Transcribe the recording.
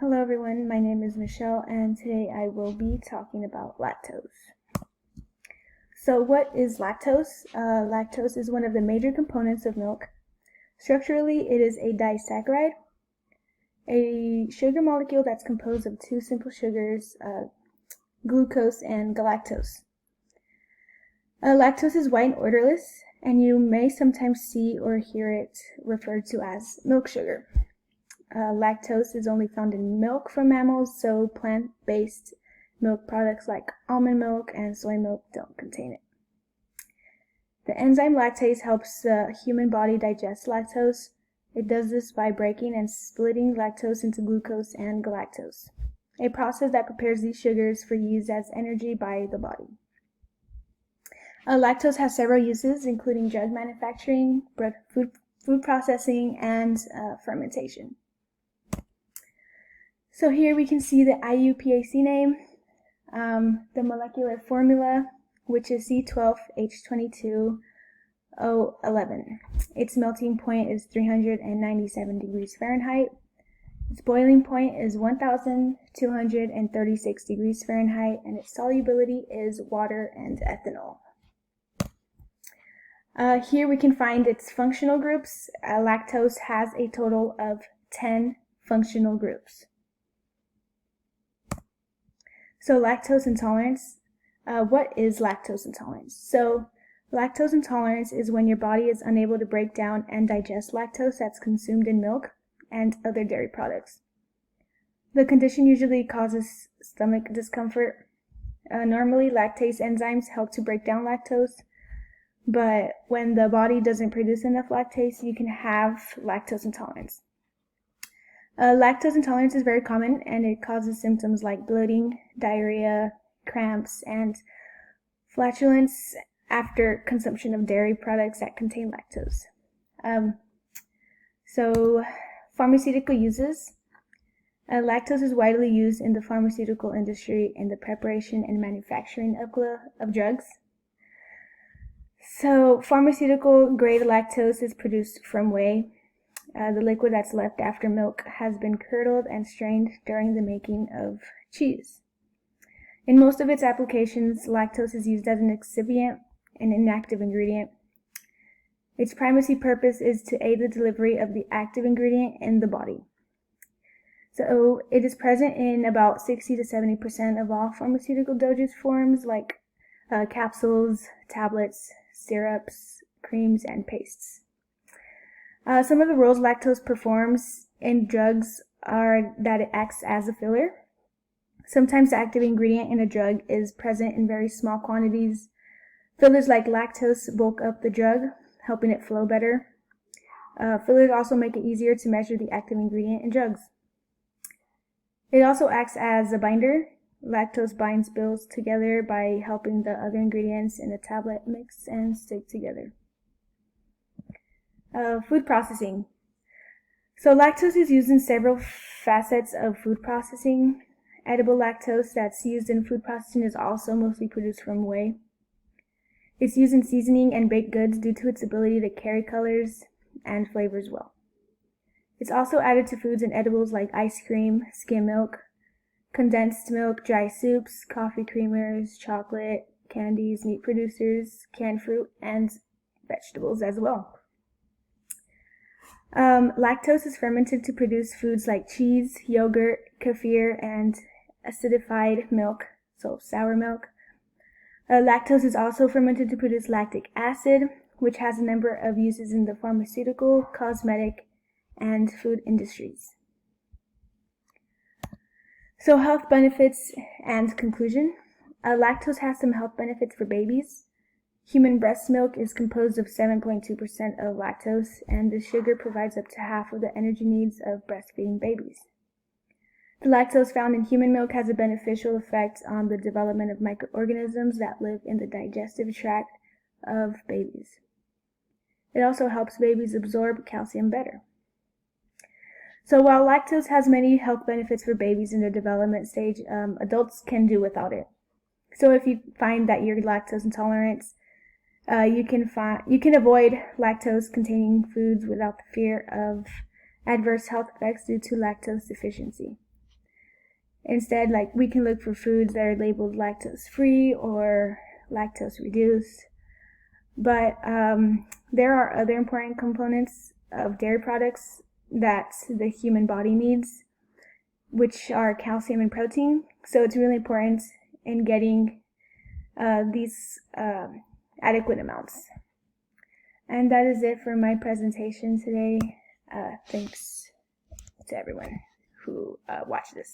Hello everyone, my name is Michelle and today I will be talking about lactose. So what is lactose? Lactose is one of the major components of milk. Structurally, it is a disaccharide, a sugar molecule that's composed of two simple sugars, glucose and galactose. Lactose is white and odorless, and you may sometimes see or hear it referred to as milk sugar. Lactose is only found in milk from mammals, so plant-based milk products like almond milk and soy milk don't contain it. The enzyme lactase helps the human body digest lactose. It does this by breaking and splitting lactose into glucose and galactose, a process that prepares these sugars for use as energy by the body. Lactose has several uses, including drug manufacturing, food processing, and fermentation. So here we can see the IUPAC name, the molecular formula, which is C12H22O11. Its melting point is 397 degrees Fahrenheit. Its boiling point is 1,236 degrees Fahrenheit, and its solubility is water and ethanol. Here we can find its functional groups. Lactose has a total of 10 functional groups. So lactose intolerance. What is lactose intolerance? So lactose intolerance is when your body is unable to break down and digest lactose that's consumed in milk and other dairy products. The condition usually causes stomach discomfort. Normally, lactase enzymes help to break down lactose, but when the body doesn't produce enough lactase, you can have lactose intolerance. Lactose intolerance is very common, and it causes symptoms like bloating, diarrhea, cramps, and flatulence after consumption of dairy products that contain lactose. Pharmaceutical uses. Lactose is widely used in the pharmaceutical industry in the preparation and manufacturing of drugs. So pharmaceutical grade lactose is produced from whey. The liquid that's left after milk has been curdled and strained during the making of cheese. In most of its applications, lactose is used as an excipient, an inactive ingredient. Its primary purpose is to aid the delivery of the active ingredient in the body. So it is present in about 60 to 70% of all pharmaceutical dosage forms like capsules, tablets, syrups, creams, and pastes. Some of the roles lactose performs in drugs are that it acts as a filler. Sometimes the active ingredient in a drug is present in very small quantities. Fillers like lactose bulk up the drug, helping it flow better. Fillers also make it easier to measure the active ingredient in drugs. It also acts as a binder. Lactose binds bills together by helping the other ingredients in a tablet mix and stick together. Food processing. So lactose is used in several facets of food processing. Edible lactose that's used in food processing is also mostly produced from whey. It's used in seasoning and baked goods due to its ability to carry colors and flavors well. It's also added to foods and edibles like ice cream, skim milk, condensed milk, dry soups, coffee creamers, chocolate, candies, meat producers, canned fruit, and vegetables as well. Lactose is fermented to produce foods like cheese, yogurt, kefir, and acidified milk, so sour milk. Lactose is also fermented to produce lactic acid, which has a number of uses in the pharmaceutical, cosmetic, and food industries. So health benefits and conclusion. Lactose has some health benefits for babies. Human breast milk is composed of 7.2% of lactose, and the sugar provides up to half of the energy needs of breastfeeding babies. The lactose found in human milk has a beneficial effect on the development of microorganisms that live in the digestive tract of babies. It also helps babies absorb calcium better. So while lactose has many health benefits for babies in their development stage, adults can do without it. So if you find that you're lactose intolerant, you can avoid lactose-containing foods without the fear of adverse health effects due to lactose deficiency. Instead, like, we can look for foods that are labeled lactose free or lactose reduced. But there are other important components of dairy products that the human body needs, which are calcium and protein. So it's really important in getting these adequate amounts. And that is it for my presentation today. Thanks to everyone who watched this.